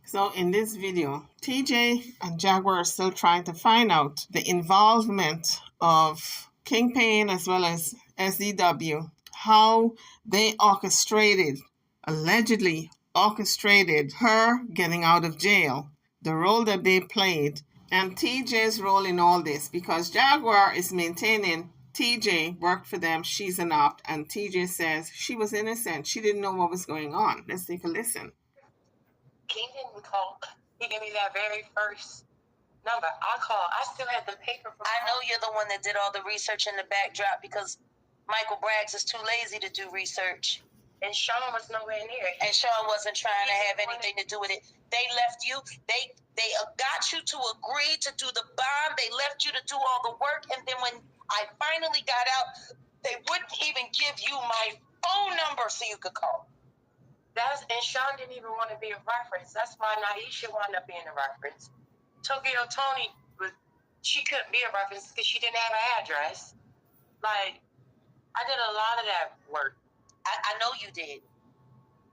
So in this video, TJ and Jaguar are still trying to find out the involvement of Kingpin as well as SDW, how they allegedly orchestrated her getting out of jail, the role that they played, and TJ's role in all this, because Jaguar is maintaining TJ worked for them, she's an opt, and TJ says she was innocent. She didn't know what was going on. Let's take a listen. He didn't call. He gave me that very first number. I called. I still had the paper from. I know you're the one that did all the research in the backdrop because Michael Braggs is too lazy to do research. And Sean was nowhere near it. And Sean wasn't trying to have anything to do with it. They left you. They got you to agree to do the bond. They left you to do all the work. And then when I finally got out, they wouldn't even give you my phone number so you could call. And Sean didn't even want to be a reference. That's why Naisha wound up being a reference. Tokyo Tony she couldn't be a reference because she didn't have an address. Like, I did a lot of that work. I know you did.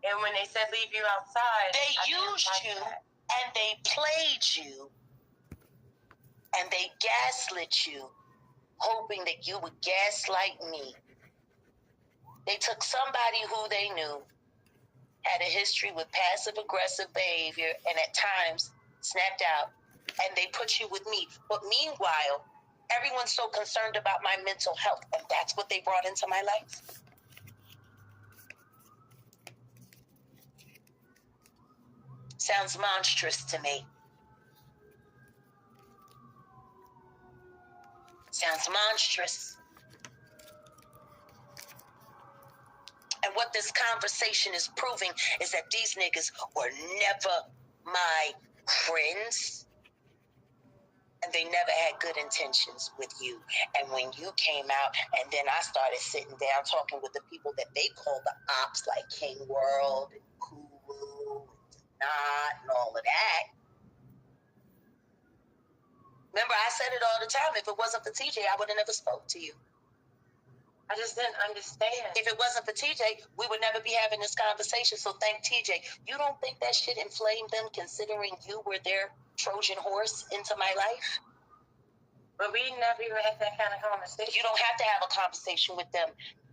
And when they said leave you outside, they used you and they played you and they gaslit you, hoping that you would gaslight me. They took somebody who they knew had a history with passive-aggressive behavior and at times snapped out, and they put you with me. But meanwhile, everyone's so concerned about my mental health, and that's what they brought into my life. Sounds monstrous to me. Sounds monstrous. And what this conversation is proving is that these niggas were never my friends. And they never had good intentions with you. And when you came out, and then I started sitting down talking with the people that they call the ops, like King World and Kulu and Not and all of that. Remember, I said it all the time. If it wasn't for TJ, I would have never spoke to you. I just didn't understand. If it wasn't for TJ, we would never be having this conversation. So thank TJ. You don't think that shit inflamed them, considering you were their Trojan horse into my life? But we never even had that kind of conversation. You don't have to have a conversation with them.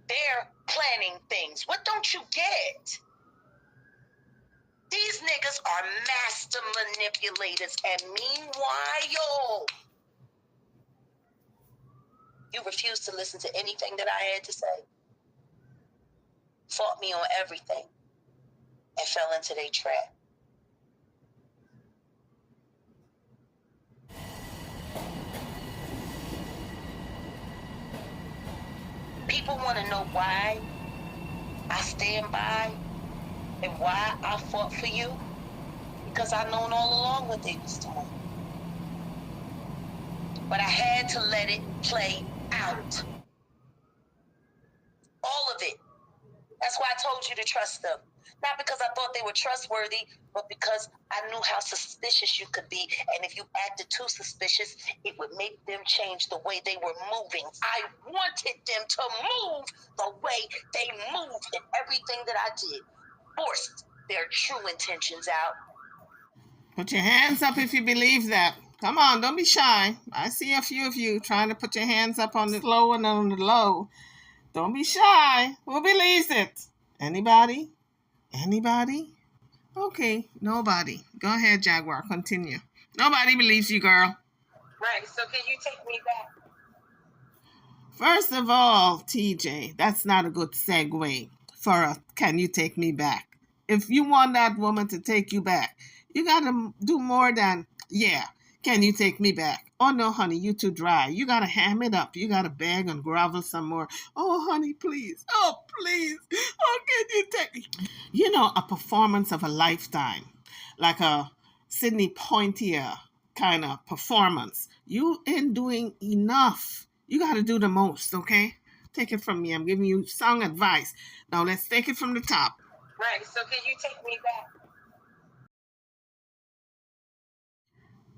They're planning things. What don't you get? These niggas are master manipulators. And meanwhile, you refused to listen to anything that I had to say. Fought me on everything. And fell into their trap. People want to know why I stand by and why I fought for you. Because I've known all along what they was doing. But I had to let it play out. All of it. That's why I told you to trust them. Not because I thought they were trustworthy, but because I knew how suspicious you could be. And if you acted too suspicious, it would make them change the way they were moving. I wanted them to move the way they moved, and everything that I did forced their true intentions out. Put your hands up if you believe that. Come on, don't be shy. I see a few of you trying to put your hands up on the low and on the low. Don't be shy. Who believes it? Anybody? Anybody? Okay, nobody. Go ahead, Jaguar. Continue. Nobody believes you, girl. Right, so can you take me back? First of all, TJ, that's not a good segue for a can you take me back. If you want that woman to take you back, you got to do more than, yeah, can you take me back? Oh, no, honey, you too dry. You got to ham it up. You got to beg and grovel some more. Oh, honey, please. Oh, please. Oh, can you take me? You know, a performance of a lifetime, like a Sidney Poitier kind of performance. You ain't doing enough. You got to do the most, okay? Take it from me. I'm giving you song advice. Now, let's take it from the top. Right, so can you take me back?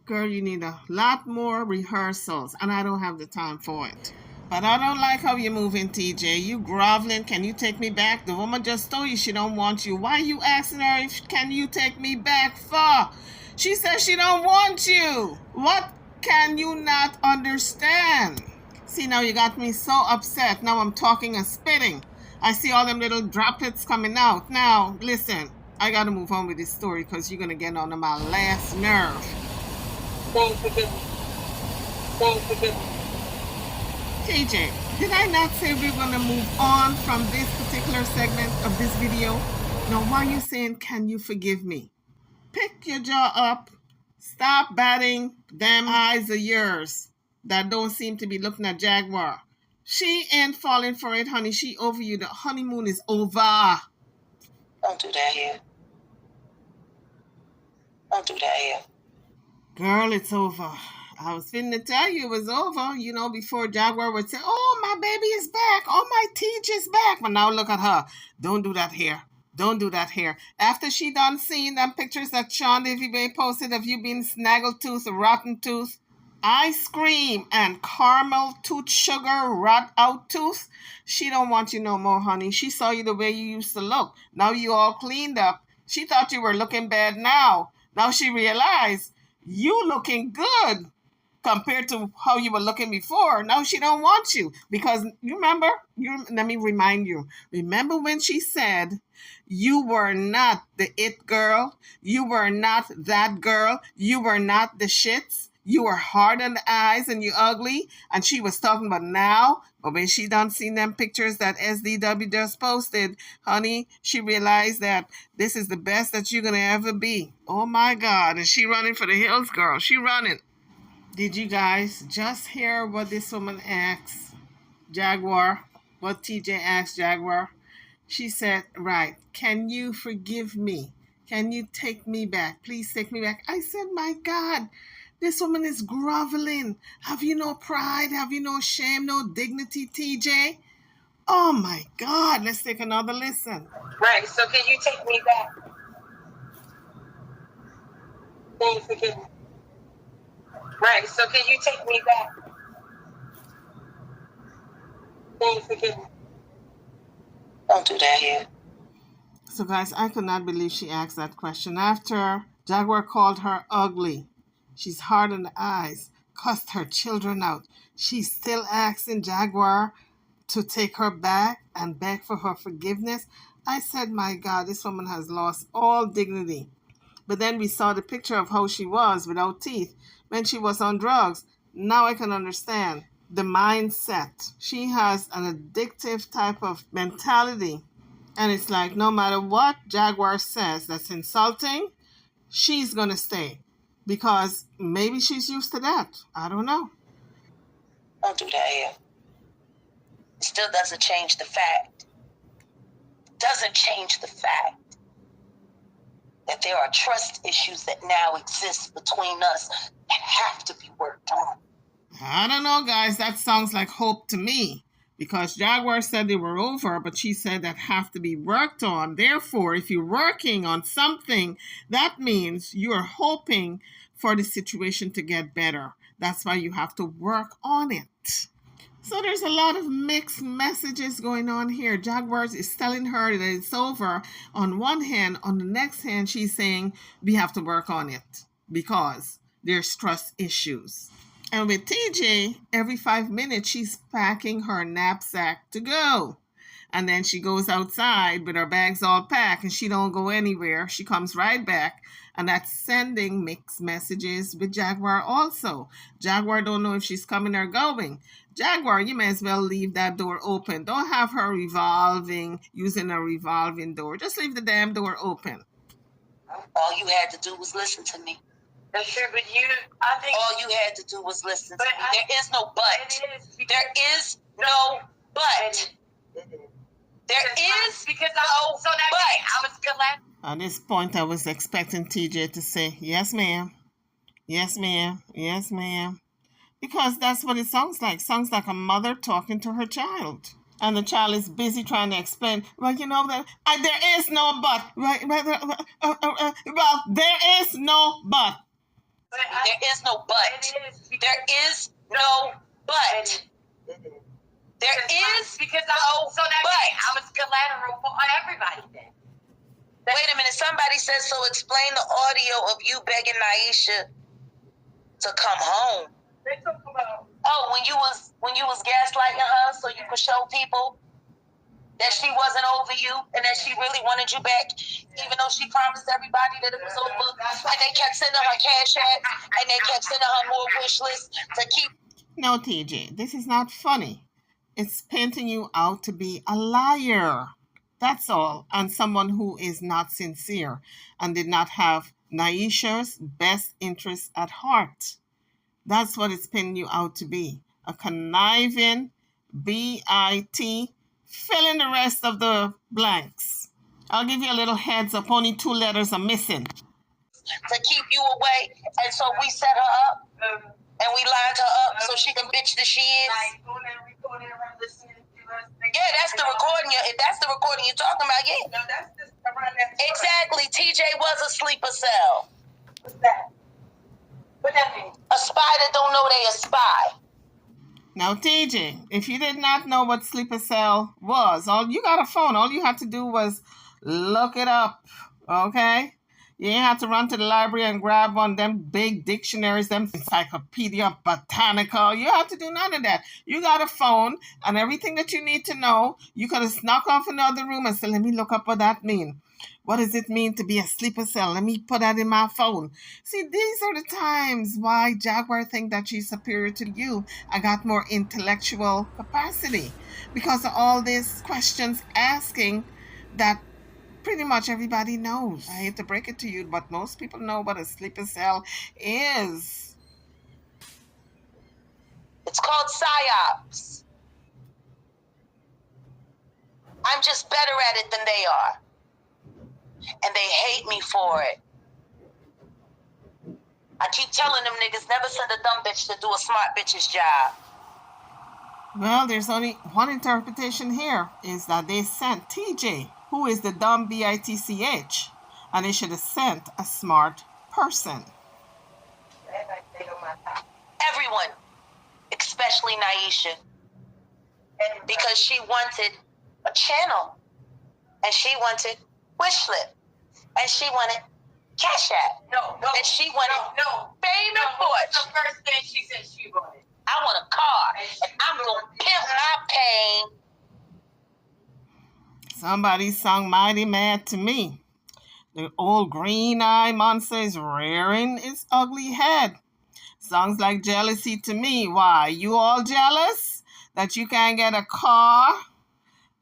Girl, you need a lot more rehearsals, and I don't have the time for it. But I don't like how you're moving, TJ. You groveling. Can you take me back? The woman just told you she don't want you. Why are you asking her if can you take me back for? She says she don't want you. What can you not understand? See, now you got me so upset. Now I'm talking and spitting. I see all them little droplets coming out. Now, listen, I got to move on with this story because you're going to get on my last nerve. Don't forget. Don't forget. TJ, did I not say we're going to move on from this particular segment of this video? Now, why are you saying, can you forgive me? Pick your jaw up. Stop batting them eyes of yours that don't seem to be looking at Jaguar. She ain't falling for it, honey. She over you. The honeymoon is over. Don't do that here. Don't do that here. Girl, it's over. I was finna tell you it was over, you know, before Jaguar would say, oh, my baby is back. Oh, my TJ's back. But now look at her. Don't do that here. Don't do that here. After she done seeing them pictures that Sean Davy posted of you being snaggletooth or rotten tooth, ice cream and caramel tooth sugar rot out tooth, she don't want you no more, honey. She saw you the way you used to look. Now you all cleaned up. She thought you were looking bad now. Now she realized you looking good compared to how you were looking before. Now she don't want you because you remember, let me remind you. Remember when she said you were not the it girl, you were not that girl, you were not the shits, you were hard on the eyes and you ugly, and she was talking about now. But when she done seen them pictures that SDW just posted, honey, she realized that this is the best that you're gonna ever be. Oh my God, and she running for the hills, girl. She running. Did you guys just hear what this woman asked Jaguar? What TJ asked Jaguar? She said, right, can you forgive me? Can you take me back? Please take me back. I said, my God, this woman is groveling. Have you no pride? Have you no shame, no dignity, TJ? Oh my God, let's take another listen. Right, so can you take me back? Don't forget. Right, so can you take me back? Don't forget. Don't do that here. So guys, I could not believe she asked that question after Jaguar called her ugly. She's hard on the eyes, cussed her children out. She's still asking Jaguar to take her back and beg for her forgiveness. I said, my God, this woman has lost all dignity. But then we saw the picture of how she was without teeth when she was on drugs. Now I can understand the mindset. She has an addictive type of mentality. And it's like no matter what Jaguar says that's insulting, she's going to stay. Because maybe she's used to that. I don't know. Don't do that here. It still doesn't change the fact. Doesn't change the fact that there are trust issues that now exist between us that have to be worked on. I don't know, guys. That sounds like hope to me. Because Jaguar said they were over, but she said that have to be worked on. Therefore, if you're working on something, that means you're hoping for the situation to get better. That's why you have to work on it. So there's a lot of mixed messages going on here. Jaguar is telling her that it's over on one hand. On the next hand, she's saying we have to work on it because there's trust issues. And with TJ, every 5 minutes, she's packing her knapsack to go. And then she goes outside with her bags all packed and she don't go anywhere. She comes right back. And that's sending mixed messages with Jaguar also. Jaguar don't know if she's coming or going. Jaguar, you may as well leave that door open. Don't have her using a revolving door. Just leave the damn door open. All you had to do was listen to me. That's true, but I think all you had to do was listen to me. There is no but. There is no but. There is because no so that but. I was glad. At this point, I was expecting TJ to say, yes, ma'am. Yes, ma'am. Yes, ma'am. Because that's what it sounds like. Sounds like a mother talking to her child. And the child is busy trying to explain, well, you know, that there is no but. Right, well, there is no but. There is no but. There is no but. There is because no, so that but means I was collateral for everybody then. wait a minute. Somebody says so. Explain the audio of you begging Naisha to come home. They talk about when you was gaslighting her, so you could show people that she wasn't over you and that she really wanted you back, even though she promised everybody that it was over. And they kept sending her cash app and they kept sending her more wish lists to keep. No, TJ, this is not funny. It's painting you out to be a liar. That's all. And someone who is not sincere and did not have Naisha's best interest at heart. That's what it's painting you out to be. A conniving B-I-T. Fill in the rest of the blanks. I'll give you a little heads up. Only 2 letters are missing. To keep you away. And so we set her up and we lined her up so she can bitch that she is. Yeah, that's the recording. If that's the recording you're talking about, yeah. No, that's just around that. Exactly. TJ was a sleeper cell. What's that? What that mean? A spy that don't know they a spy. Now, TJ, if you did not know what sleeper cell was, you got a phone. All you had to do was look it up, okay? You ain't had to run to the library and grab one of them big dictionaries, them Encyclopedia Botanica. You have to do none of that. You got a phone, and everything that you need to know, you could have snuck off in the other room and said, let me look up what that means. What does it mean to be a sleeper cell? Let me put that in my phone. See, these are the times why Jaguar think that she's superior to you and got more intellectual capacity. Because of all these questions asking that pretty much everybody knows. I hate to break it to you, but most people know what a sleeper cell is. It's called psyops. I'm just better at it than they are. And they hate me for it. I keep telling them niggas never send a dumb bitch to do a smart bitch's job. Well, there's only one interpretation here, is that they sent TJ, who is the dumb bitch, and they should have sent a smart person. Everyone, especially Naisha, because she wanted a channel, and she wanted wish list, and she wanted cash app, and she wanted fame and fortune. The first thing she said she wanted. I want a car, and I'm gonna pimp my pain. Somebody sung Mighty Mad to me. The old green-eyed monster is rearing its ugly head. Songs like Jealousy to me. Why? You all jealous that you can't get a car?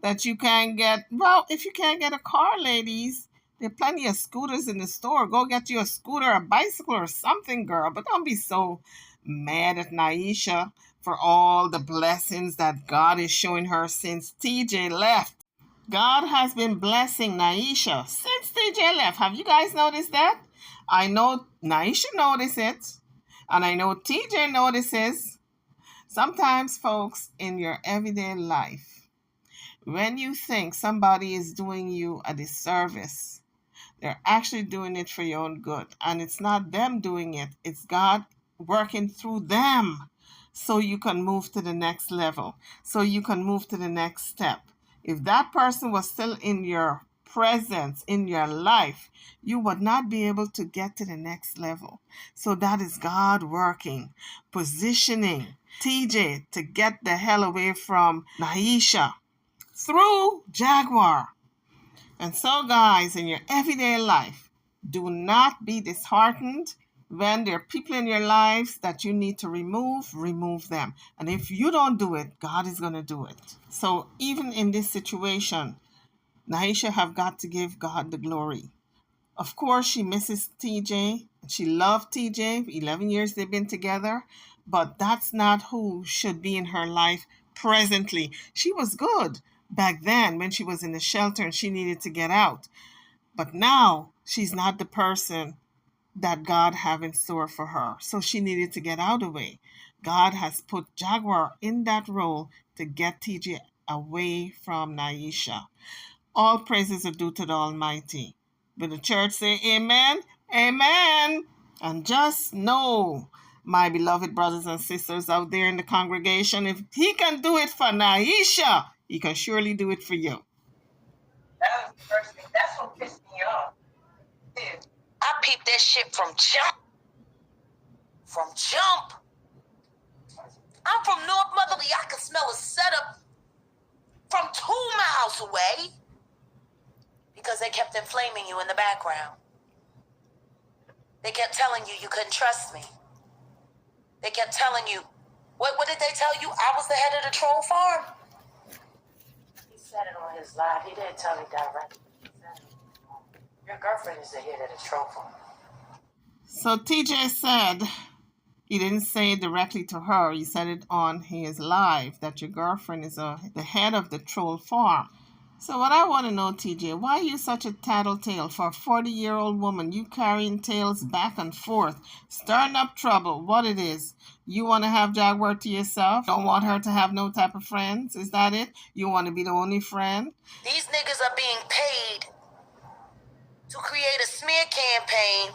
That you can't get... Well, if you can't get a car, ladies, there are plenty of scooters in the store. Go get you a scooter, a bicycle, or something, girl. But don't be so mad at Naisha for all the blessings that God is showing her since TJ left. God has been blessing Naisha since TJ left. Have you guys noticed that? I know Naisha noticed it, and I know TJ notices. Sometimes, folks, in your everyday life, when you think somebody is doing you a disservice, they're actually doing it for your own good. And it's not them doing it. It's God working through them so you can move to the next level, so you can move to the next step. If that person was still in your presence, in your life, you would not be able to get to the next level. So that is God working, positioning TJ to get the hell away from Naisha through Jaguar. And so, guys, in your everyday life, do not be disheartened when there are people in your lives that you need to remove them. And if you don't do it, God is going to do it. So even in this situation, Naisha have got to give God the glory. Of course, she misses TJ. She loved TJ. 11 years they've been together. But that's not who should be in her life presently. She was good back then when she was in the shelter and she needed to get out. But now she's not the person that God have in store for her. So she needed to get out of the way. God has put Jaguar in that role to get TJ away from Naisha. All praises are due to the Almighty. Will the church say amen? Amen. And just know my beloved brothers and sisters out there in the congregation. If he can do it for Naisha, he can surely do it for you. That was the first thing. That's what pissed me off. Dude. I peeped that shit from jump. From jump. I'm from North Motherly. I can smell a setup from 2 miles away because they kept inflaming you in the background. They kept telling you couldn't trust me. They kept telling you, what did they tell you? I was the head of the troll farm. He said it on his live. He didn't tell me directly. He said, your girlfriend is the head of the troll farm. So TJ said, he didn't say it directly to her. He said it on his live that your girlfriend is the head of the troll farm. So what I want to know, TJ, why are you such a tattletale? For a 40-year-old woman, you carrying tales back and forth, stirring up trouble. What it is? You want to have Jaguar to yourself? Don't want her to have no type of friends? Is that it? You want to be the only friend? These niggas are being paid to create a smear campaign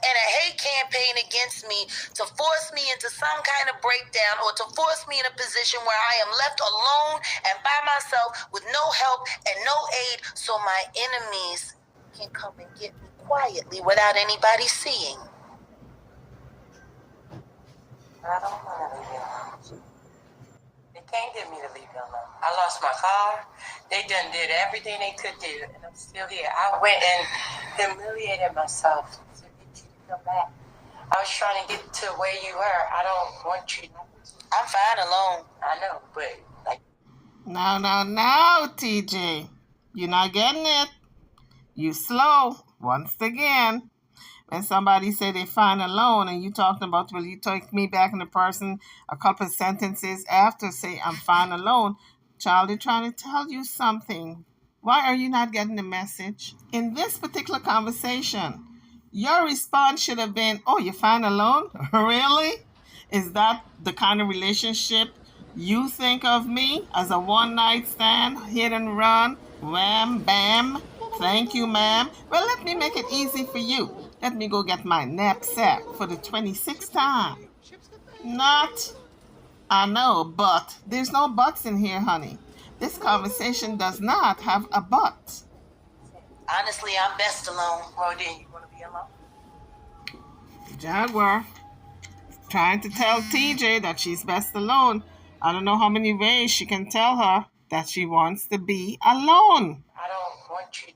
and a hate campaign against me to force me into some kind of breakdown or to force me in a position where I am left alone and by myself with no help and no aid so my enemies can come and get me quietly without anybody seeing. I don't want to leave you alone. They can't get me to leave you alone. I lost my car. They done did everything they could do, and I'm still here. I went and humiliated myself to get you to come back. I was trying to get to where you were. I don't want you. I'm fine alone. I know, but like. No, TJ. You're not getting it. You slow once again. When somebody say they fine alone and you talking about, will you take me back in the person a couple of sentences after say I'm fine alone, child, they're trying to tell you something. Why are you not getting the message? In this particular conversation, your response should have been, oh, you're fine alone? Really? Is that the kind of relationship you think of me as a one-night stand, hit and run, wham, bam, thank you, ma'am? Well, let me make it easy for you. Let me go get my knapsack for the 26th time. Not, I know, but there's no buts in here, honey. This conversation does not have a but. Honestly, I'm best alone. Well, then you want to be alone? Jaguar, trying to tell TJ that she's best alone. I don't know how many ways she can tell her that she wants to be alone. I don't want you.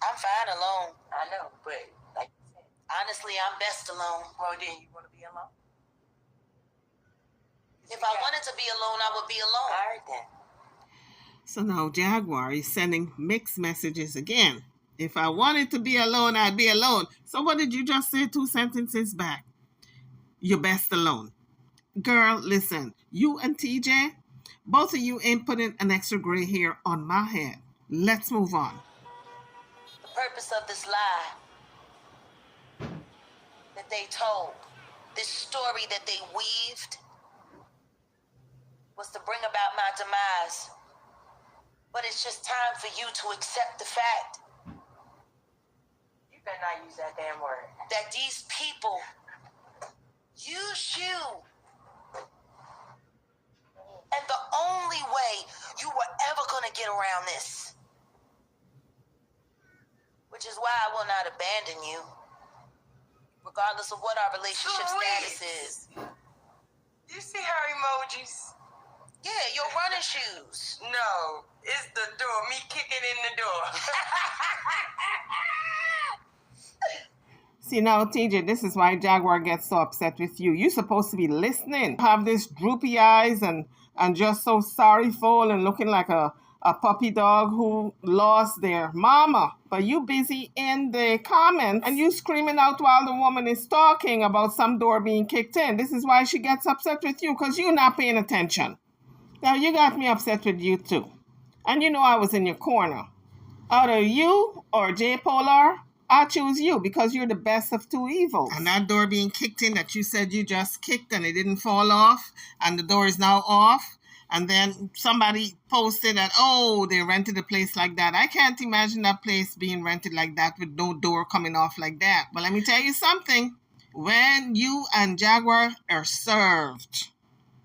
I'm fine alone. I know, but like you said. Honestly, I'm best alone. Well, then you want to be alone? If I wanted to be alone, I would be alone. All right, then. So now Jaguar is sending mixed messages again. If I wanted to be alone, I'd be alone. So what did you just say 2 sentences back? You're best alone. Girl, listen, you and TJ, both of you ain't putting an extra gray hair on my head. Let's move on. The purpose of this lie that they told, this story that they weaved, was to bring about my demise. But it's just time for you to accept the fact You better not use that damn word. that these people use you. And the only way you were ever going to get around this, which is why I will not abandon you, regardless of what our relationship status is. You see her emojis? Yeah, your running shoes. No, it's the door. Me kicking in the door. See now, TJ, this is why Jaguar gets so upset with you. You're supposed to be listening. Have this droopy eyes and just so sorrowful and looking like a puppy dog who lost their mama. But you busy in the comments and you screaming out while the woman is talking about some door being kicked in. This is why she gets upset with you, because you're not paying attention. Now, you got me upset with you too. And you know I was in your corner. Out of you or J Polar, I choose you because you're the best of 2 evils. And that door being kicked in that you said you just kicked and it didn't fall off and the door is now off. And then somebody posted that, oh, they rented a place like that. I can't imagine that place being rented like that with no door coming off like that. But let me tell you something. When you and Jaguar are served,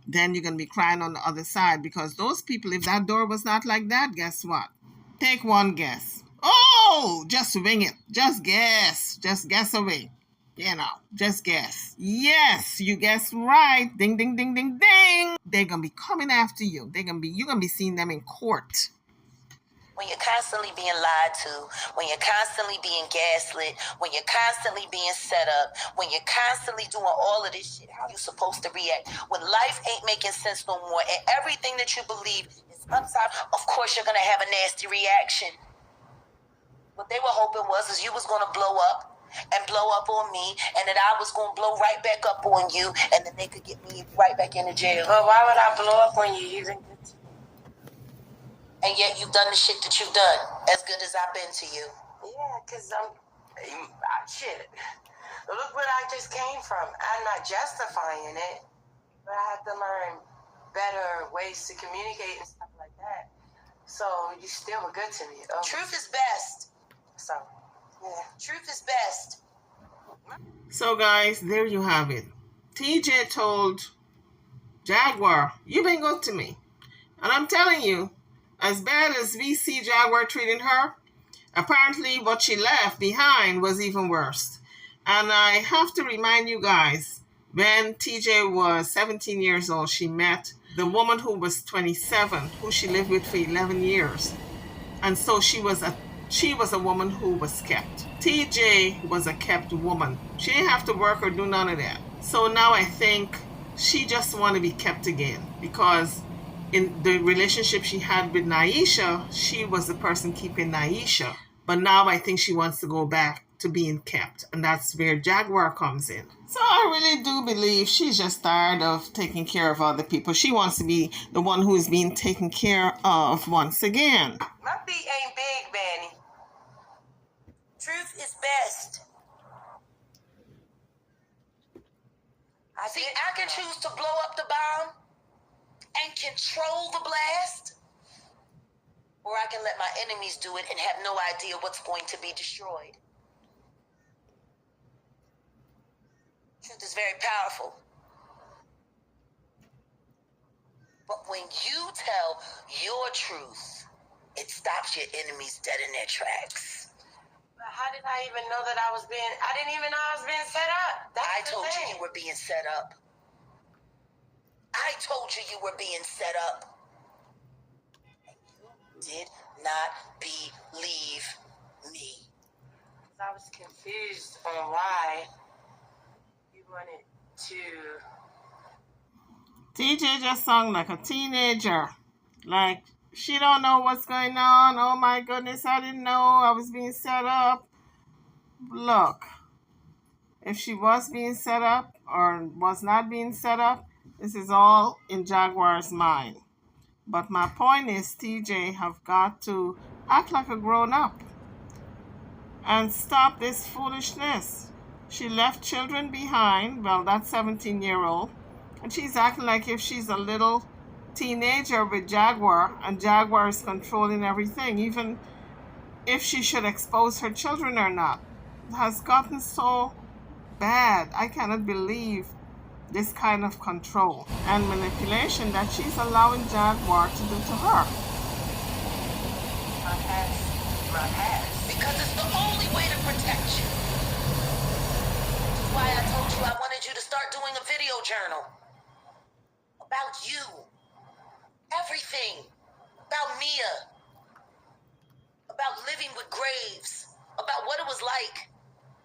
then you're going to be crying on the other side, because those people, if that door was not like that, guess what? Take one guess. Oh, just wing it. Just guess. Just guess away. You know, just guess. Yes, you guessed right. Ding, ding, ding, ding, ding. They're going to be coming after you. You're going to be seeing them in court. When you're constantly being lied to, when you're constantly being gaslit, when you're constantly being set up, when you're constantly doing all of this shit, how you supposed to react? When life ain't making sense no more and everything that you believe is upside, of course you're going to have a nasty reaction. What they were hoping was you was going to blow up and blow up on me, and that I was going to blow right back up on you, and then they could get me right back into jail. But why would I blow up on you? You didn't get to me. And yet you've done the shit that you've done, as good as I've been to you. Yeah, because shit. Look what I just came from. I'm not justifying it, but I have to learn better ways to communicate and stuff like that. So you still were good to me. Oh. Truth is best. So, yeah. Truth is best. So, guys, there you have it. TJ told Jaguar, "You've been good to me." And I'm telling you, as bad as we see Jaguar treating her, apparently what she left behind was even worse. And I have to remind you guys, when TJ was 17 years old, she met the woman who was 27, who she lived with for 11 years. And so she was a woman who was kept. TJ was a kept woman. She didn't have to work or do none of that. So now I think she just want to be kept again, because in the relationship she had with Naisha, she was the person keeping Naisha. But now I think she wants to go back to being kept. And that's where Jaguar comes in. So I really do believe she's just tired of taking care of other people. She wants to be the one who is being taken care of once again. My feet ain't big, Manny. Truth is best. I can choose to blow up the bomb and control the blast, or I can let my enemies do it and have no idea what's going to be destroyed. Truth is very powerful. But when you tell your truth, it stops your enemies dead in their tracks. But how did I even know that I didn't even know I was being set up. I told you you were being set up. I told you you were being set up. And you did not believe me. I was confused on why you wanted to. TJ just sung like a teenager. Like, she don't know what's going on. Oh my goodness, I didn't know I was being set up. Look, if she was being set up or was not being set up, this is all in Jaguar's mind. But my point is, TJ have got to act like a grown-up and stop this foolishness. She left children behind, well, that 17-year-old, and she's acting like if she's a little teenager with Jaguar, and Jaguar is controlling everything, even if she should expose her children or not. It has gotten so bad. I cannot believe this kind of control and manipulation that she's allowing Jaguar to do to her. My past. Because it's the only way to protect you. That's why I told you I wanted you to start doing a video journal. About you. Everything. About Mia. About living with Graves. About what it was like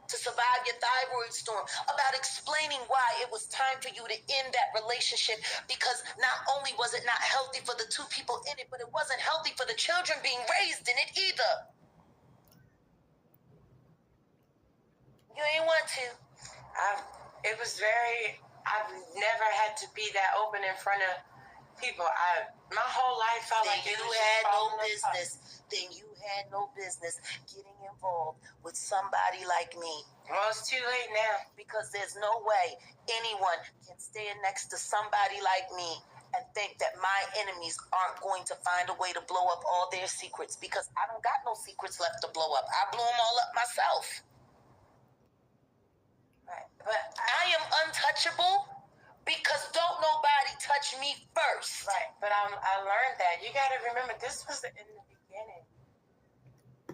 to survive your thyroid storm, about explaining why it was time for you to end that relationship, because not only was it not healthy for the two people in it, but it wasn't healthy for the children being raised in it either. You ain't want to. I've never had to be that open in front of people. My whole life felt like you had no business. Then you had no business getting involved with somebody like me. Well, it's too late now. Because there's no way anyone can stand next to somebody like me and think that my enemies aren't going to find a way to blow up all their secrets, because I don't got no secrets left to blow up. I blew them all up myself. Right. But But I learned that. You got to remember, this was in the beginning.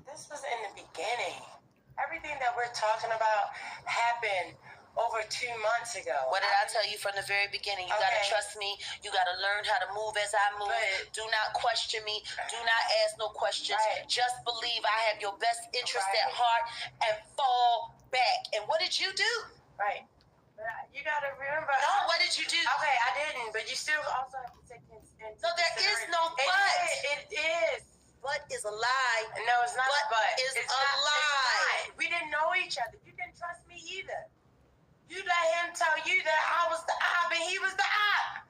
This was in the beginning. Everything that we're talking about happened over 2 months ago. What did I tell you from the very beginning? You gotta trust me. You gotta learn how to move as I move. Do not question me. Do not ask no questions. Just believe I have your best interest at heart and fall back. And what did you do? Right. But you gotta remember. No, what did you do? Okay, I didn't. But you still also have to take into No, there is no but. It is. But is a lie. No, it's not. But is a lie. We didn't know each other. You didn't trust me either. You let him tell you that I was the op and he was the op.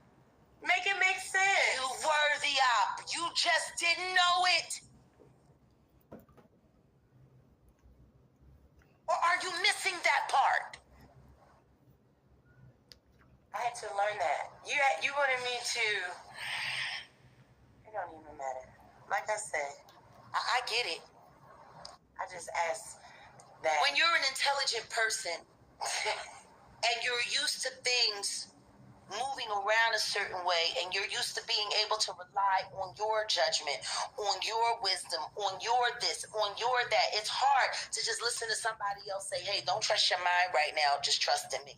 Make it make sense. You were the op. You just didn't know it. Or are you missing that part? I had to learn that. You wanted me to. It don't even matter. Like I said, I get it. I just asked that. When you're an intelligent person and you're used to things moving around a certain way and you're used to being able to rely on your judgment, on your wisdom, on your this, on your that, it's hard to just listen to somebody else say, hey, don't trust your mind right now, just trust in me.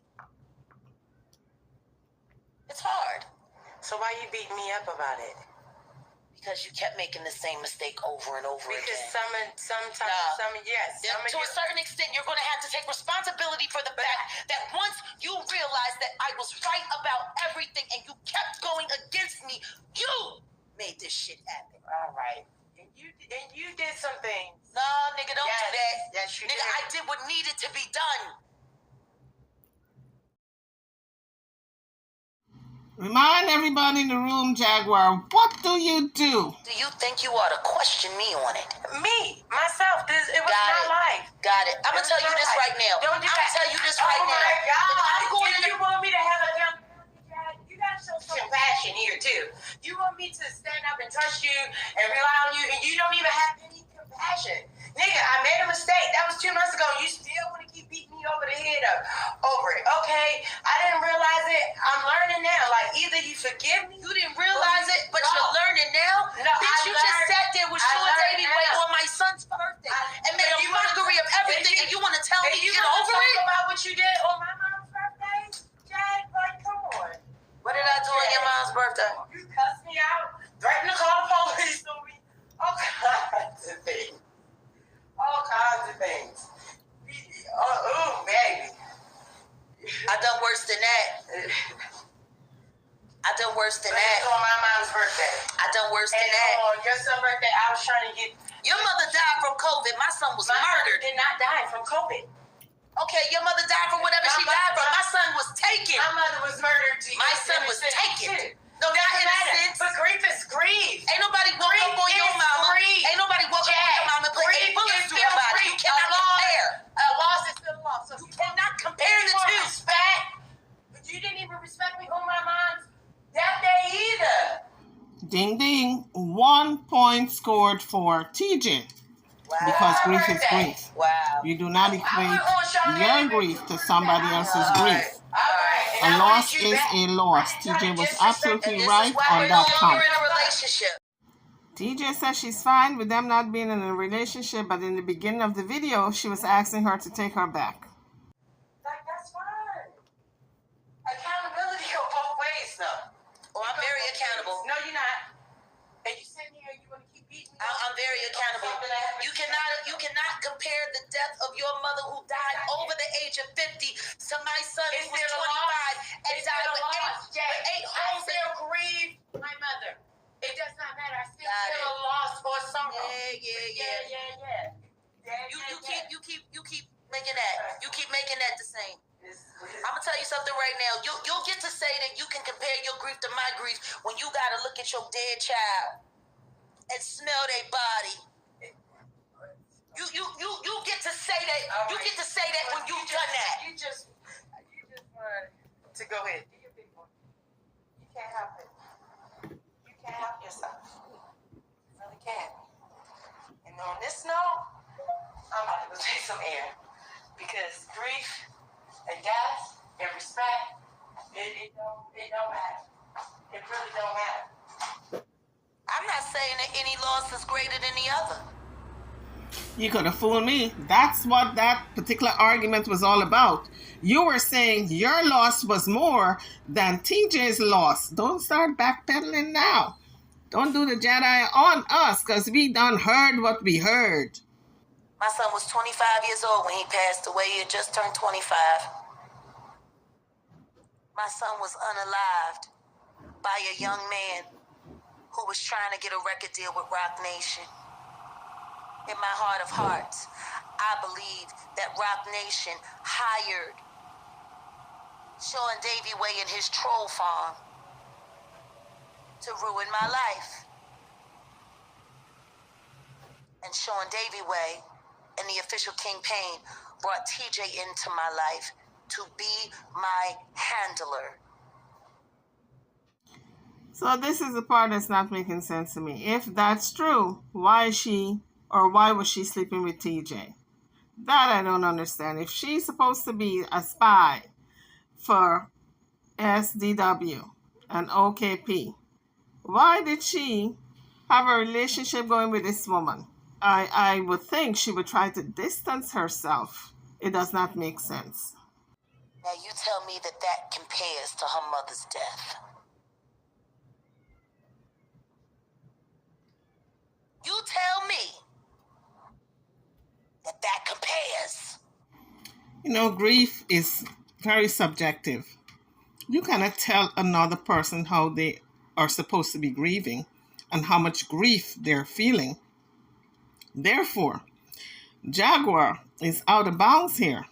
It's hard. So why you beat me up about it? Because you kept making the same mistake over and over again. Because yes. To a certain extent, you're going to have to take responsibility for the fact that once you realized that I was right about everything and you kept going against me, you made this shit happen. All right. And you did some things. No, nigga, don't do that. Yes, you nigga, did. I did what needed to be done. Remind everybody in the room, Jaguar, what do you do? Do you think you ought to question me on it? Me, myself, it was my life. Got it. I'm going to tell you this right now. I'm going to tell you this right now. Oh my God. I'm going you want me to have a you got to show some compassion here too. You want me to stand up and trust you and rely on you and you don't even have any compassion. Nigga, I made a mistake. That was 2 months ago. You still want to keep beating me over the head over it. Okay, I didn't realize it. I'm learning now. Like, either you forgive me. You didn't realize it, but you're learning now? No, bitch, you just sat there with Sean Davy Way on my son's birthday and made a mockery of everything, and you want to tell me to get over it? About what you did on my mom's birthday? Jag, like, come on. What did I do on your mom's birthday? You cussed me out, threatened to call the police on me, all kinds of things. All kinds of things. Oh, baby. I done worse than that. I done worse than that. On my mom's birthday. I done worse than that. On your son's birthday, I was trying to get. Your mother died from COVID. My son was murdered. Did not die from COVID. Okay, your mother died from whatever she died from. My son was taken. My mother was murdered. My son was taken. No, not innocent. But grief is grief. Ain't nobody woke up on your mama. Ain't nobody woke up on your mama and put 8 bullets through her body. You cannot compare. A loss is still a loss. So you cannot compare the two. Respect. But you didn't even respect me on my mom's death day either. Ding, ding. 1 point scored for TJ. Wow. Because grief is grief. Wow. You do not equate your grief to somebody else's grief. Right. A loss is a loss. TJ was absolutely right on that count. TJ says she's fine with them not being in a relationship, but in the beginning of the video, she was asking her to take her back. Like, that's fine. Accountability go both ways, though. Oh, I'm very accountable. No, you're not. And you sitting here, you want to keep beating me. I'm very accountable. You cannot compare the death of your mother who died over the age of 50 to my son who was 25 and died with 8 I still grieve my mother. It does not matter. I still feel a loss or sorrow. Yeah. You keep making that. You keep making that the same. I'm gonna tell you something right now. You'll get to say that you can compare your grief to my grief when you gotta look at your dead child and smell their body. You get to say that. You get to say that when you've done that. You just want to go ahead. Do your big one. You can't help it. You can't help yourself. You really can't. And on this note, I'm about to go take some air because grief and death and respect, it don't matter. It really don't matter. I'm not saying that any loss is greater than the other. You could have fooled me. That's what that particular argument was all about. You were saying your loss was more than TJ's loss. Don't start backpedaling now. Don't do the Jedi on us, because we done heard what we heard. My son was 25 years old when he passed away. He had just turned 25. My son was unalived by a young man who was trying to get a record deal with Roc Nation. In my heart of hearts, I believe that Roc Nation hired Sean Davy Way and his troll farm to ruin my life. And Sean Davy Way and the official King Payne brought TJ into my life to be my handler. So this is the part that's not making sense to me. If that's true, why was she sleeping with TJ? That I don't understand. If she's supposed to be a spy for SDW and OKP, why did she have a relationship going with this woman? I would think she would try to distance herself. It does not make sense. Now you tell me that that compares to her mother's death. You tell me that that compares. You know, grief is very subjective. You cannot tell another person how they are supposed to be grieving and how much grief they're feeling. Therefore, Jaguar is out of bounds here.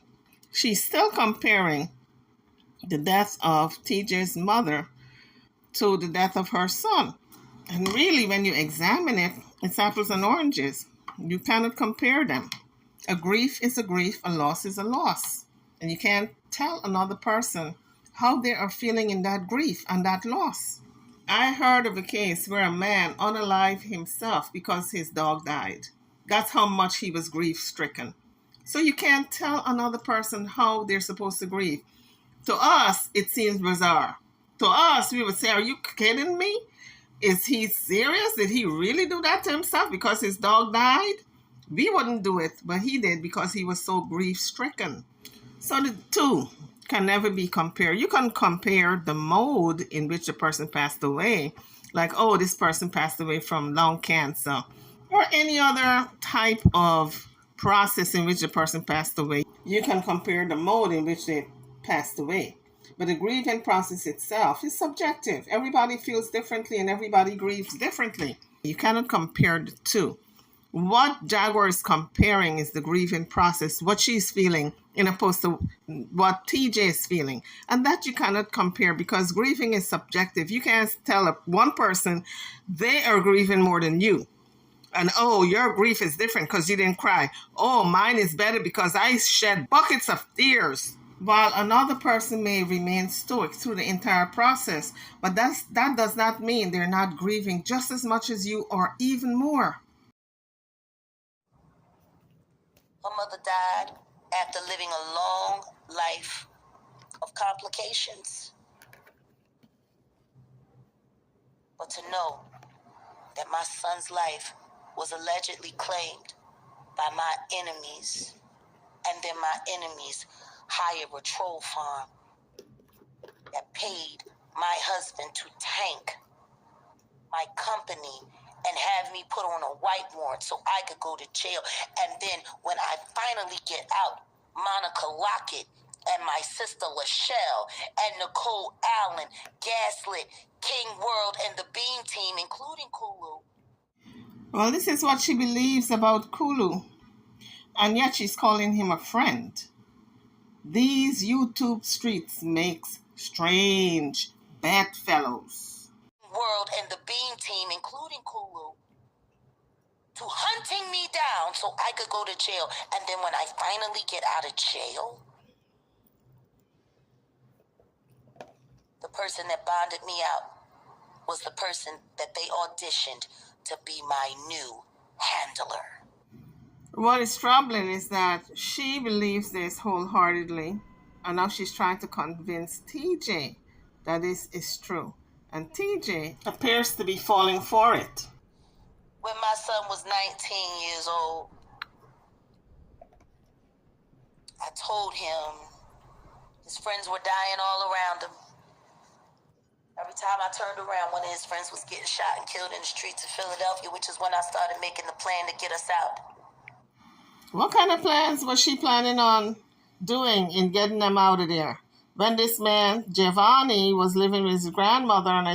She's still comparing the death of TJ's mother to the death of her son. And really, when you examine it, it's apples and oranges. You cannot compare them. A grief is a grief, a loss is a loss. And you can't tell another person how they are feeling in that grief and that loss. I heard of a case where a man unalived himself because his dog died. That's how much he was grief-stricken. So you can't tell another person how they're supposed to grieve. To us, it seems bizarre. To us, we would say, are you kidding me? Is he serious? Did he really do that to himself because his dog died? We wouldn't do it, but he did because he was so grief-stricken. So the two can never be compared. You can compare the mode in which the person passed away, like, oh, this person passed away from lung cancer, or any other type of process in which the person passed away. You can compare the mode in which they passed away. But the grieving process itself is subjective. Everybody feels differently and everybody grieves differently. You cannot compare the two. What Jaguar is comparing is the grieving process, what she's feeling, in opposed to what TJ is feeling. And that you cannot compare because grieving is subjective. You can't tell one person they are grieving more than you. And oh, your grief is different because you didn't cry. Oh, mine is better because I shed buckets of tears. While another person may remain stoic through the entire process, but that does not mean they're not grieving just as much as you or even more. Her mother died after living a long life of complications. But to know that my son's life was allegedly claimed by my enemies, and then my enemies hire a troll farm that paid my husband to tank my company and have me put on a white warrant so I could go to jail. And then when I finally get out, Monica Lockett and my sister Lachelle and Nicole Allen gaslit King World and the Beam Team, including Kulu. Well, this is what she believes about Kulu. And yet she's calling him a friend. These YouTube streets makes strange bedfellows. World and the Beam Team, including Kulu, to hunting me down so I could go to jail. And then when I finally get out of jail, the person that bonded me out was the person that they auditioned to be my new handler. What is troubling is that she believes this wholeheartedly, and now she's trying to convince TJ that this is true. And TJ appears to be falling for it. When my son was 19 years old, I told him his friends were dying all around him. Every time I turned around, one of his friends was getting shot and killed in the streets of Philadelphia, which is when I started making the plan to get us out. What kind of plans was she planning on doing in getting them out of there? When this man, Jovani, was living with his grandmother, and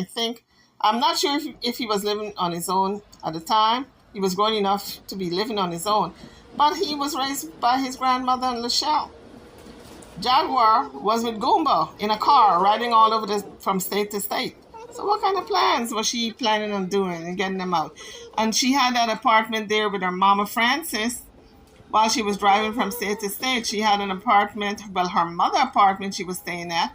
I'm not sure if he was living on his own at the time. He was grown enough to be living on his own. But he was raised by his grandmother and Lachelle. Jaguar was with Goomba in a car, riding all over from state to state. So what kind of plans was she planning on doing and getting them out? And she had that apartment there with her mama Frances. While she was driving from state to state, she had an apartment, her mother apartment she was staying at.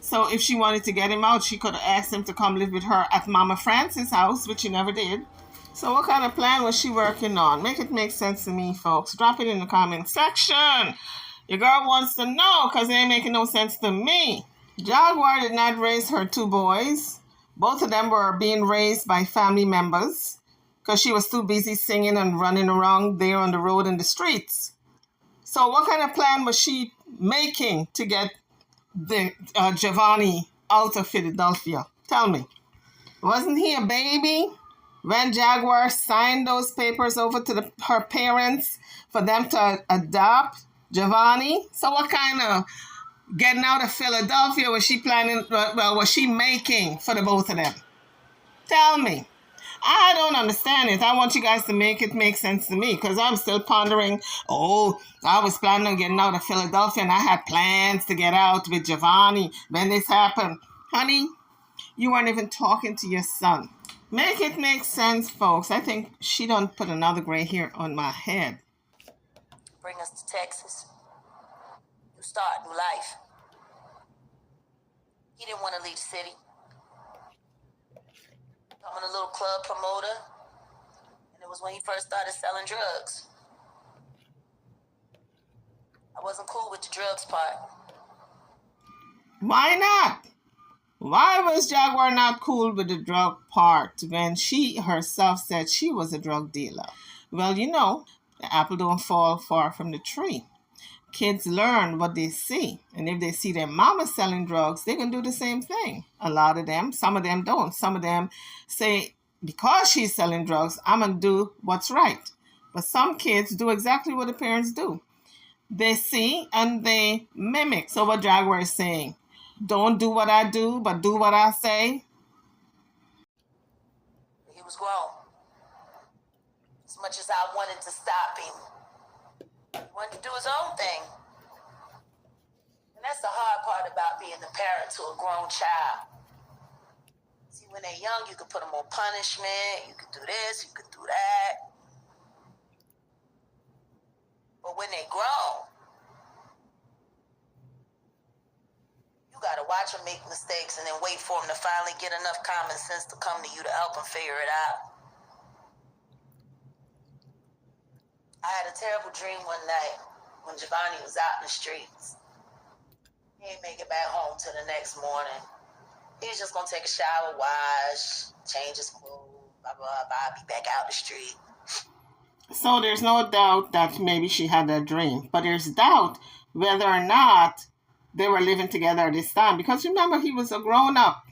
So if she wanted to get him out, she could have asked him to come live with her at Mama Frances' house, which she never did. So what kind of plan was she working on? Make it make sense to me, folks. Drop it in the comment section. Your girl wants to know because it ain't making no sense to me. Jaguar did not raise her two boys. Both of them were being raised by family members, because she was too busy singing and running around there on the road and the streets. So what kind of plan was she making to get the Jovani out of Philadelphia? Tell me. Wasn't he a baby when Jaguar signed those papers over to her parents for them to adopt Jovani? So what kind of getting out of Philadelphia was she planning, was she making for the both of them? Tell me. I don't understand it. I want you guys to make it make sense to me, because I'm still pondering, I was planning on getting out of Philadelphia and I had plans to get out with Jovani when this happened. Honey, you weren't even talking to your son. Make it make sense, folks. I think she done put another gray hair on my head. Bring us to Texas. You start new life. He didn't want to leave the city. I'm a little club promoter, and it was when he first started selling drugs. I wasn't cool with the drugs part. Why not? Why was Jaguar not cool with the drug part when she herself said she was a drug dealer? Well, the apple don't fall far from the tree. Kids learn what they see. And if they see their mama selling drugs, they can do the same thing. A lot of them, some of them don't. Some of them say, because she's selling drugs, I'm going to do what's right. But some kids do exactly what the parents do. They see and they mimic. So what Jaguar is saying, don't do what I do, but do what I say. He was grown. As much as I wanted to stop him, he wanted to do his own thing. And that's the hard part about being the parent to a grown child. See, when they're young, you can put them on punishment. You can do this, you can do that. But when they're grown, you got to watch them make mistakes and then wait for them to finally get enough common sense to come to you to help them figure it out. I had a terrible dream one night when Jovani was out in the streets. He didn't make it back home till the next morning. He was just going to take a shower, wash, change his clothes, blah, blah, blah, be back out the street. So there's no doubt that maybe she had that dream. But there's doubt whether or not they were living together at this time. Because remember, he was a grown-up.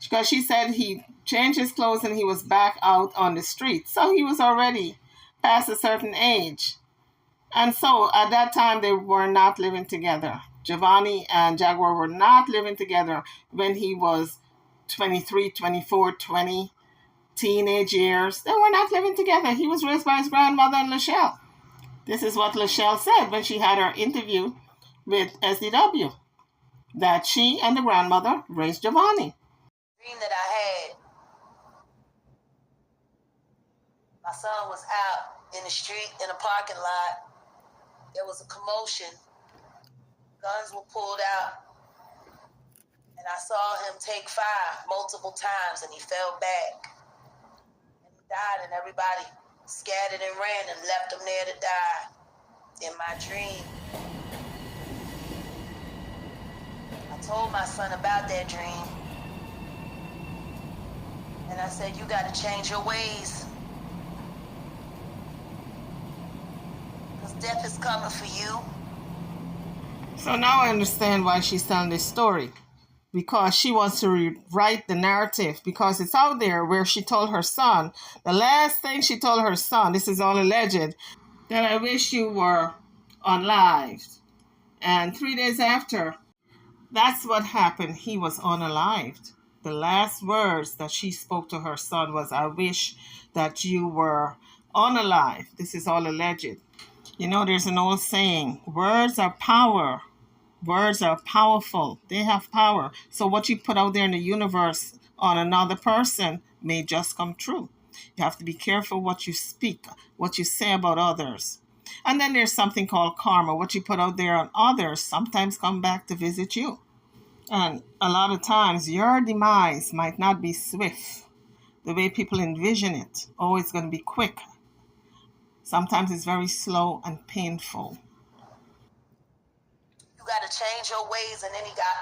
Because she said he changed his clothes and he was back out on the street. So he was already past a certain age. And so at that time, they were not living together. Jovani and Jaguar were not living together when he was 23, 24, 20, teenage years. They were not living together. He was raised by his grandmother and Lachelle. This is what Lachelle said when she had her interview with SDW, that she and the grandmother raised Jovani. The dream that I had, my son was out in the street, in a parking lot. There was a commotion. Guns were pulled out. And I saw him take fire multiple times, and he fell back. And he died, and everybody scattered and ran and left him there to die. In my dream, I told my son about that dream. And I said, you got to change your ways. Because death is coming for you. So now I understand why she's telling this story. Because she wants to rewrite the narrative. Because it's out there where she told her son, the last thing she told her son, this is all alleged, that I wish you were unalived. And 3 days after, that's what happened. He was unalived. The last words that she spoke to her son was, I wish that you were unalive. This is all alleged. You know, there's an old saying, words are power. Words are powerful. They have power. So what you put out there in the universe on another person may just come true. You have to be careful what you speak, what you say about others. And then there's something called karma. What you put out there on others sometimes come back to visit you. And a lot of times your demise might not be swift the way people envision it. Oh, it's going to be quick. Sometimes it's very slow and painful. You got to change your ways. And then he got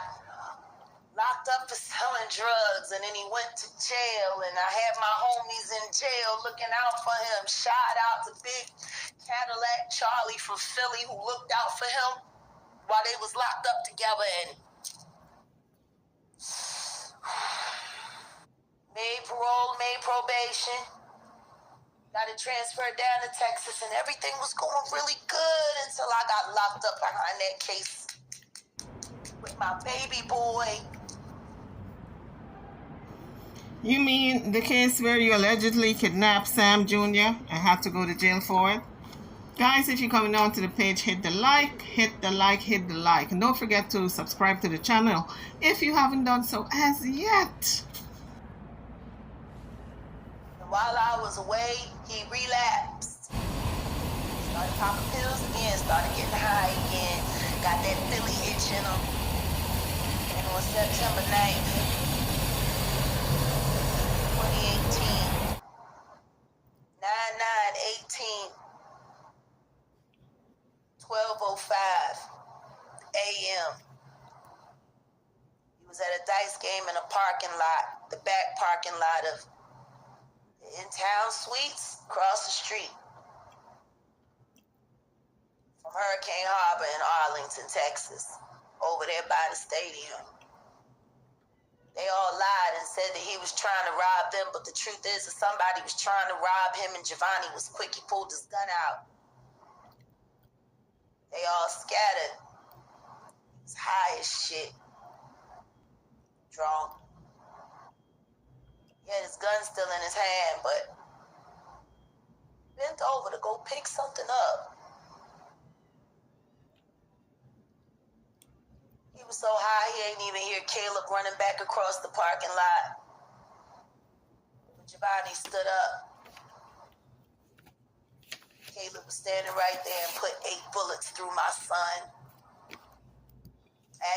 locked up for selling drugs, and then he went to jail, and I had my homies in jail looking out for him. Shout out to Big Cadillac Charlie from Philly, who looked out for him while they was locked up together, and made parole, made probation, got it transferred down to Texas, and everything was going really good until I got locked up behind that case with my baby boy. You mean the case where you allegedly kidnapped Sam Jr. and had to go to jail for it? Guys, if you're coming down to the page, hit the like, hit the like, hit the like. And don't forget to subscribe to the channel if you haven't done so as yet. And while I was away, he relapsed. Started popping pills again, started getting high again. Got that Philly itch in him. And on September 9th, 2018, 9/9/18, 12:05 a.m. He was at a dice game in a parking lot, the back parking lot of the In-Town Suites across the street from Hurricane Harbor in Arlington, Texas, over there by the stadium. They all lied and said that he was trying to rob them, but the truth is that somebody was trying to rob him, and Jovani was quick. He pulled his gun out. They all scattered. He was high as shit. Drunk. He had his gun still in his hand, but bent over to go pick something up. He was so high, he ain't even hear Caleb running back across the parking lot. But Jovani stood up. Caleb was standing right there and put 8 bullets through my son.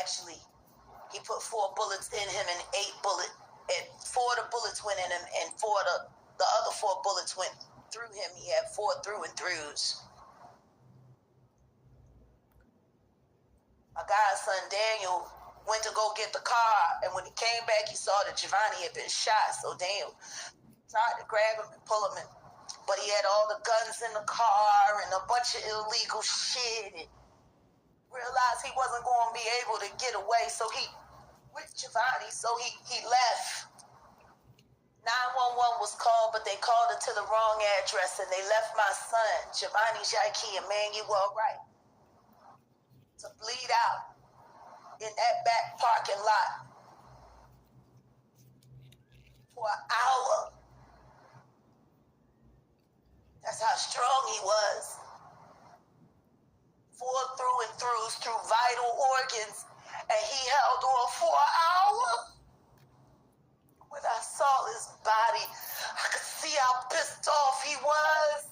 Actually, he put 4 bullets in him and 4 of the bullets went in him, and the other 4 bullets went through him. He had 4 through and throughs. My godson Daniel went to go get the car, and when he came back, he saw that Jovani had been shot. So Daniel tried to grab him and pull him, but he had all the guns in the car and a bunch of illegal shit, and realized he wasn't going to be able to get away. So he, with Jovani, so he left. 911 was called, but they called it to the wrong address, and they left my son, Jovani Jaiki Emmanuel Wright, to bleed out in that back parking lot for an hour. That's how strong he was. 4 through and throughs through vital organs, and he held on for an hour. When I saw his body, I could see how pissed off he was.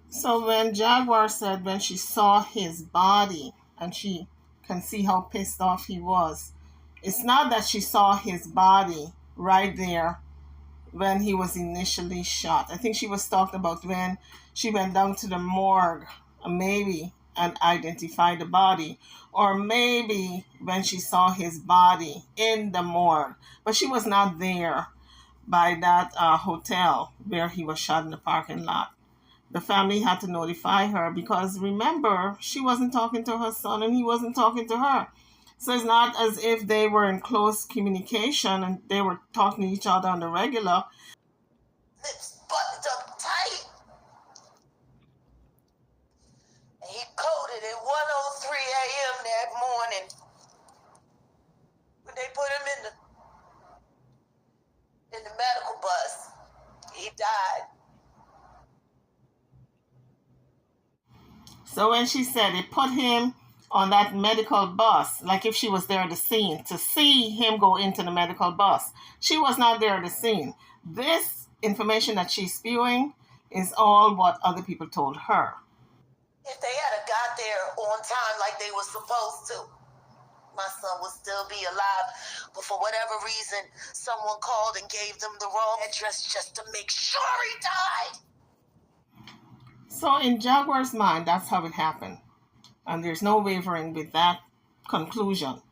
So when Jaguar said when she saw his body and she can see how pissed off he was, it's not that she saw his body right there when he was initially shot. I think she was talking about when she went down to the morgue, maybe, and identify the body. Or maybe when she saw his body in the morgue, but she was not there by that hotel where he was shot in the parking lot. The family had to notify her because remember, she wasn't talking to her son and he wasn't talking to her. So it's not as if they were in close communication and they were talking to each other on the regular. Lips buttoned up tight. And he coded at 1:03 a.m. that morning. When they put him in the medical bus, he died. So when she said it put him on that medical bus, like if she was there at the scene, to see him go into the medical bus, she was not there at the scene. This information that she's spewing is all what other people told her. If they had got there on time like they were supposed to, my son would still be alive. But for whatever reason, someone called and gave them the wrong address just to make sure he died. So in Jaguar's mind, that's how it happened. And there's no wavering with that conclusion.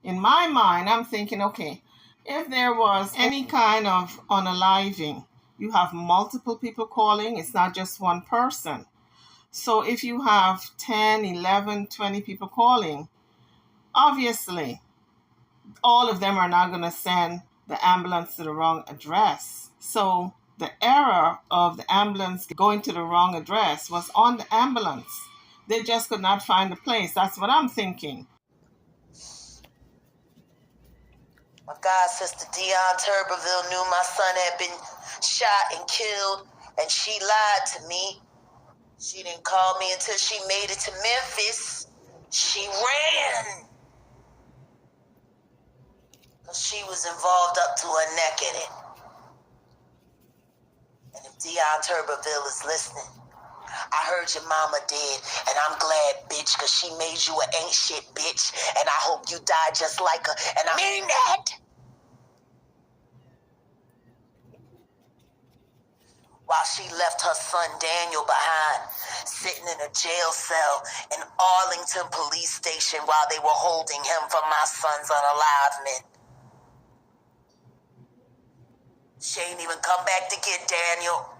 In my mind, I'm thinking, okay, if there was any kind of unaliving, you have multiple people calling, it's not just one person. So if you have 10, 11, 20 people calling, obviously, all of them are not going to send the ambulance to the wrong address. So the error of the ambulance going to the wrong address was on the ambulance. They just could not find the place. That's what I'm thinking. My god sister Dion Tuberville knew my son had been shot and killed, and she lied to me. She didn't call me until she made it to Memphis. She ran. She was involved up to her neck in it. And if Dion Tuberville is listening, I heard your mama dead, and I'm glad, bitch, because she made you an ain't shit bitch, and I hope you die just like her, and I mean that. While she left her son Daniel behind, sitting in a jail cell in Arlington Police Station while they were holding him for my son's unalivement. She ain't even come back to get Daniel.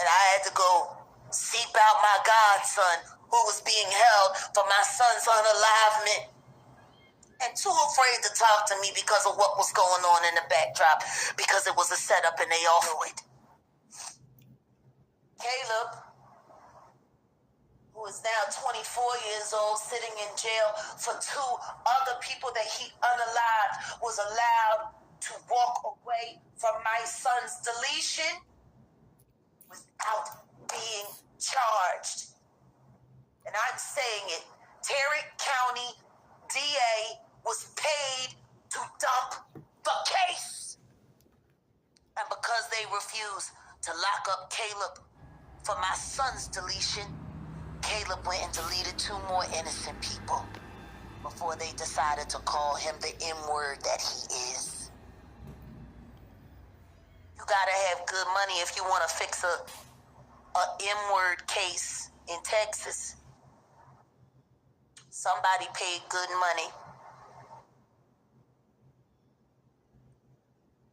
And I had to go seep out my godson who was being held for my son's unalivement. And too afraid to talk to me because of what was going on in the backdrop, because it was a setup and they all knew it. Caleb, who is now 24 years old, sitting in jail for 2 other people that he unalived, was allowed to walk away from my son's deletion without being charged. And I'm saying it, Tarrant County DA was paid to dump the case. And because they refused to lock up Caleb for my son's deletion, Caleb went and deleted 2 more innocent people before they decided to call him the M-word that he is. You gotta have good money if you want to fix a M-word case in Texas. Somebody paid good money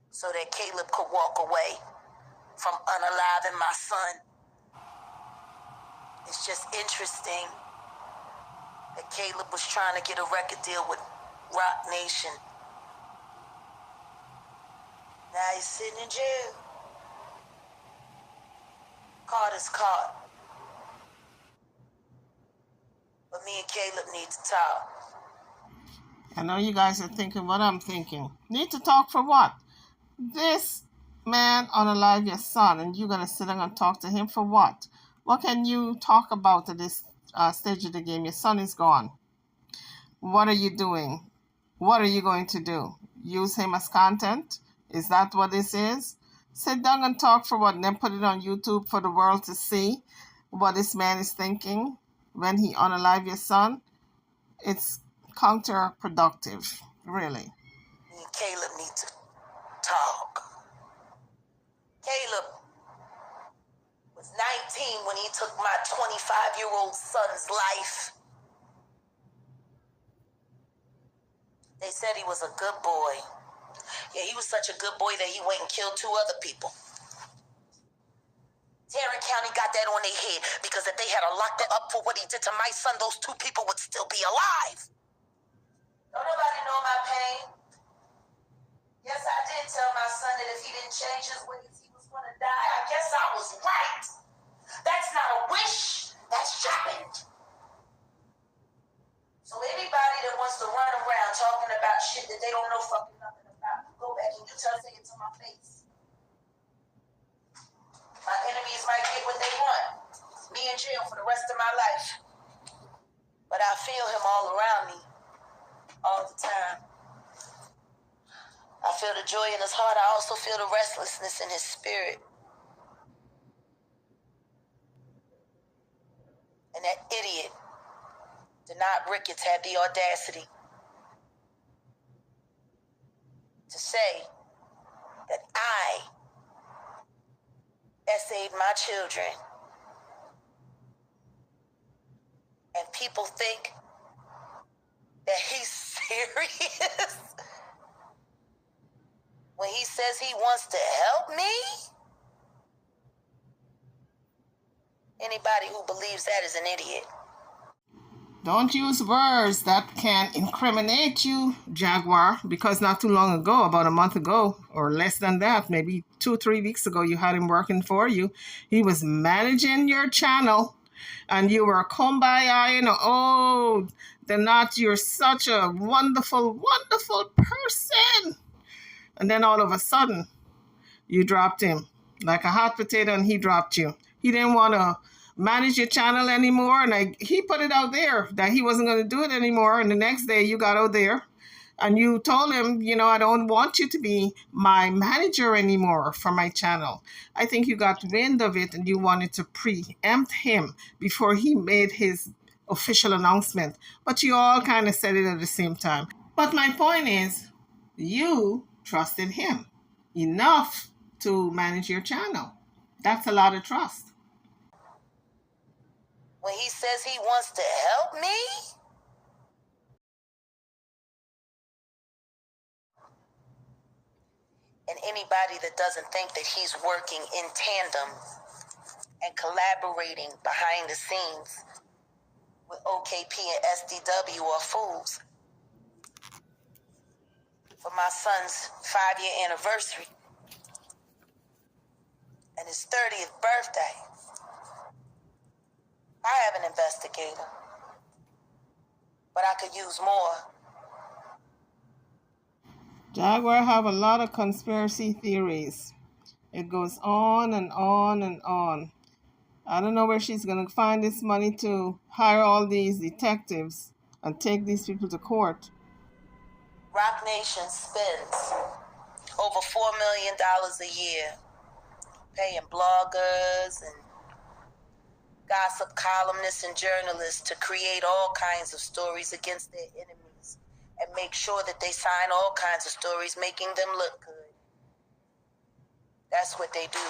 so that Caleb could walk away from unaliving my son. It's just interesting that Caleb was trying to get a record deal with Rock Nation. Now he's sitting in jail. Caught is caught. But me and Caleb need to talk. I know you guys are thinking what I'm thinking. Need to talk for what? This man unalive your son, and you're going to sit down and talk to him for what? What can you talk about at this stage of the game? Your son is gone. What are you doing? What are you going to do? Use him as content? Is that what this is? Sit down and talk for what? And then put it on YouTube for the world to see what this man is thinking when he unalive your son? It's counterproductive, really. Me and Caleb need to talk. Caleb was 19 when he took my 25-year-old son's life. They said he was a good boy. Yeah, he was such a good boy that he went and killed 2 other people. Tarrant County got that on their head because if they had locked it up for what he did to my son, those 2 people would still be alive. Don't nobody know my pain. Yes, I did tell my son that if he didn't change his ways, he was going to die. I guess I was right. That's not a wish. That's happened. So anybody that wants to run around talking about shit that they don't know fucking nothing about, go back and you say it to my face. My enemies might get what they want. Me in jail for the rest of my life. But I feel him all around me. All the time. I feel the joy in his heart. I also feel the restlessness in his spirit. And that idiot, Denard Ricketts, had the audacity to say that I essayed my children. And people think that he's serious when he says he wants to help me. Anybody who believes that is an idiot. Don't use words that can incriminate you, Jaguar, because not too long ago, about a month ago, or less than that, maybe 2-3 weeks ago, you had him working for you. He was managing your channel, and you were kumbayaing, oh, they're not, you're such a wonderful, wonderful person. And then all of a sudden, you dropped him like a hot potato, and he dropped you. He didn't want to manage your channel anymore, and he put it out there that he wasn't going to do it anymore. And the next day you got out there and you told him, I don't want you to be my manager anymore for my channel. I think you got wind of it and you wanted to preempt him before he made his official announcement. But you all kind of said it at the same time. But my point is, you trusted him enough to manage your channel. That's a lot of trust. When he says he wants to help me, and anybody that doesn't think that he's working in tandem and collaborating behind the scenes with OKP and SDW are fools. For my son's 5-year anniversary and his 30th birthday, I have an investigator, but I could use more. Jaguar have a lot of conspiracy theories. It goes on and on and on. I don't know where she's going to find this money to hire all these detectives and take these people to court. Rock Nation spends over $4 million a year paying bloggers and gossip columnists and journalists to create all kinds of stories against their enemies and make sure that they sign all kinds of stories making them look good. That's what they do.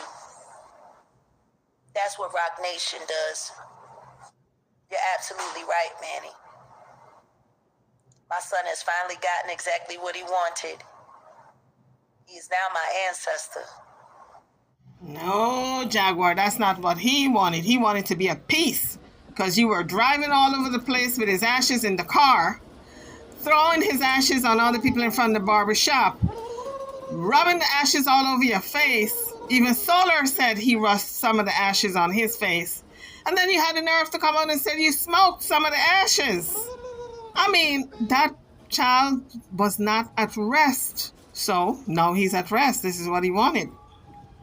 That's what Rock Nation does. You're absolutely right, Manny. My son has finally gotten exactly what he wanted. He is now my ancestor. No, Jaguar, that's not what he wanted. He wanted to be at peace because you were driving all over the place with his ashes in the car, throwing his ashes on other people in front of the barber shop, rubbing the ashes all over your face. Even Solar said he rushed some of the ashes on his face. And then you had the nerve to come out and say you smoked some of the ashes. I mean, that child was not at rest. So now he's at rest. This is what he wanted.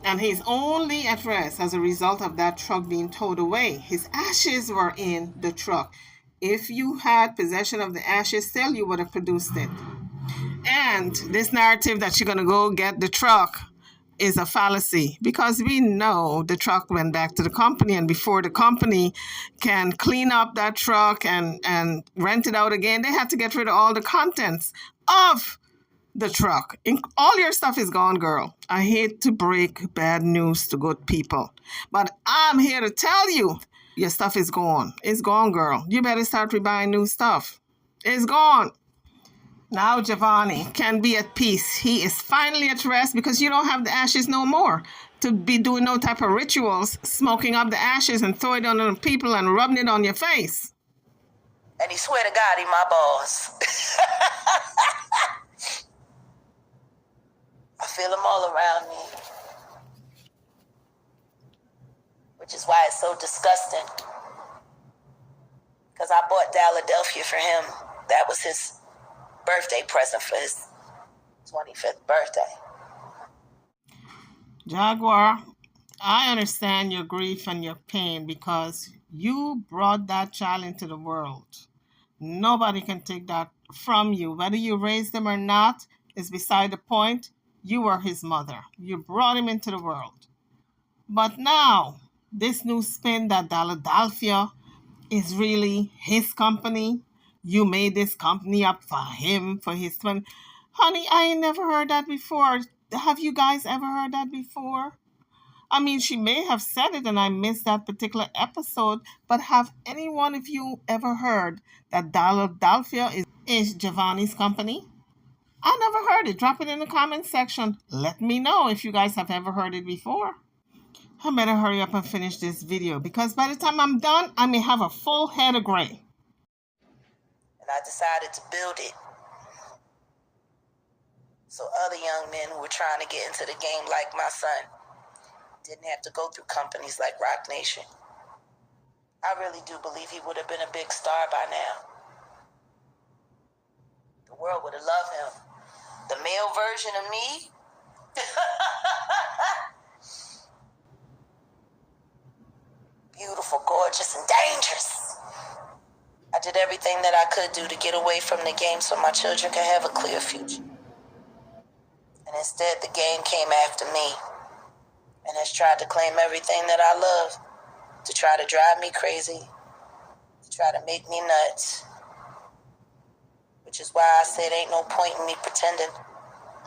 And he's only at rest as a result of that truck being towed away. His ashes were in the truck. If you had possession of the ashes still, you would have produced it. And this narrative that you're going to go get the truck is a fallacy because we know the truck went back to the company, and before the company can clean up that truck and rent it out again, they had to get rid of all the contents of the truck. All your stuff is gone, girl. I hate to break bad news to good people, but I'm here to tell you, your stuff is gone. It's gone, girl. You better start rebuying new stuff. It's gone. Now Jovani can be at peace. He is finally at rest because you don't have the ashes no more to be doing no type of rituals, smoking up the ashes and throw it on the people and rubbing it on your face. And he swear to God he my boss. I feel him all around me. Which is why it's so disgusting. Because I bought Philadelphia for him. That was his birthday present for his 25th birthday. Jaguar, I understand your grief and your pain because you brought that child into the world. Nobody can take that from you. Whether you raised them or not is beside the point. You were his mother. You brought him into the world. But now, this new spin that Philadelphia is really his company. You made this company up for him, for his twin. Honey, I ain't never heard that before. Have you guys ever heard that before? I mean, she may have said it and I missed that particular episode, but have any one of you ever heard that Philadelphia is Jovani's company? I never heard it. Drop it in the comment section. Let me know if you guys have ever heard it before. I better hurry up and finish this video because by the time I'm done, I may have a full head of gray. And I decided to build it so other young men who were trying to get into the game like my son didn't have to go through companies like Rock Nation. I really do believe he would have been a big star by now. The world would have loved him. The male version of me. Beautiful, gorgeous, and dangerous. I did everything that I could do to get away from the game so my children could have a clear future. And instead, the game came after me and has tried to claim everything that I love, to try to drive me crazy, to try to make me nuts. Which is why I said ain't no point in me pretending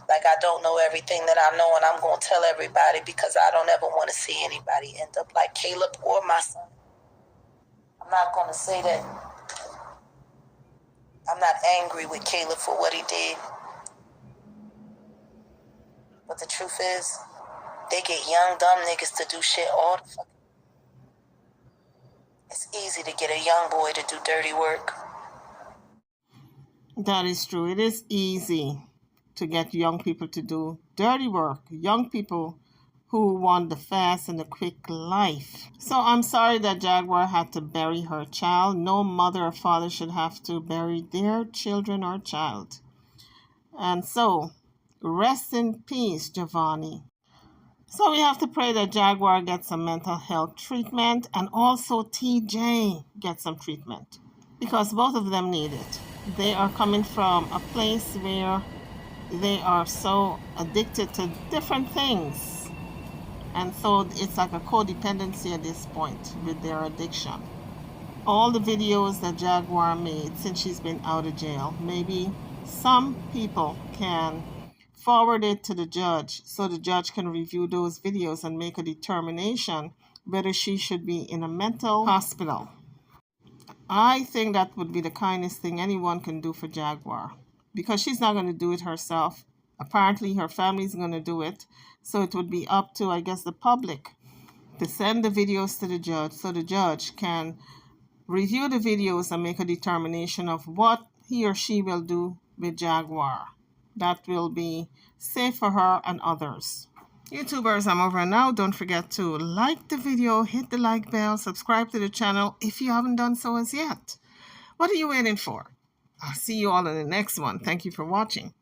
like I don't know everything that I know, and I'm going to tell everybody because I don't ever want to see anybody end up like Caleb or my son. I'm not going to say that I'm not angry with Caleb for what he did. But the truth is, they get young, dumb niggas to do shit all the fucking. It's easy to get a young boy to do dirty work. That is true. It is easy to get young people to do dirty work. Young people who want the fast and the quick life. So I'm sorry that Jaguar had to bury her child. No mother or father should have to bury their children or child. And so, rest in peace, Jovani. So we have to pray that Jaguar gets some mental health treatment and also TJ gets some treatment because both of them need it. They are coming from a place where they are so addicted to different things. And so it's like a codependency at this point with their addiction. All the videos that Jaguar made since she's been out of jail, maybe some people can forward it to the judge so the judge can review those videos and make a determination whether she should be in a mental hospital. I think that would be the kindest thing anyone can do for Jaguar because she's not going to do it herself. Apparently her family's going to do it. So it would be up to, I guess, the public to send the videos to the judge so the judge can review the videos and make a determination of what he or she will do with Jaguar. That will be safe for her and others. YouTubers, I'm over now. Don't forget to like the video, hit the like bell, subscribe to the channel if you haven't done so as yet. What are you waiting for? I'll see you all in the next one. Thank you for watching.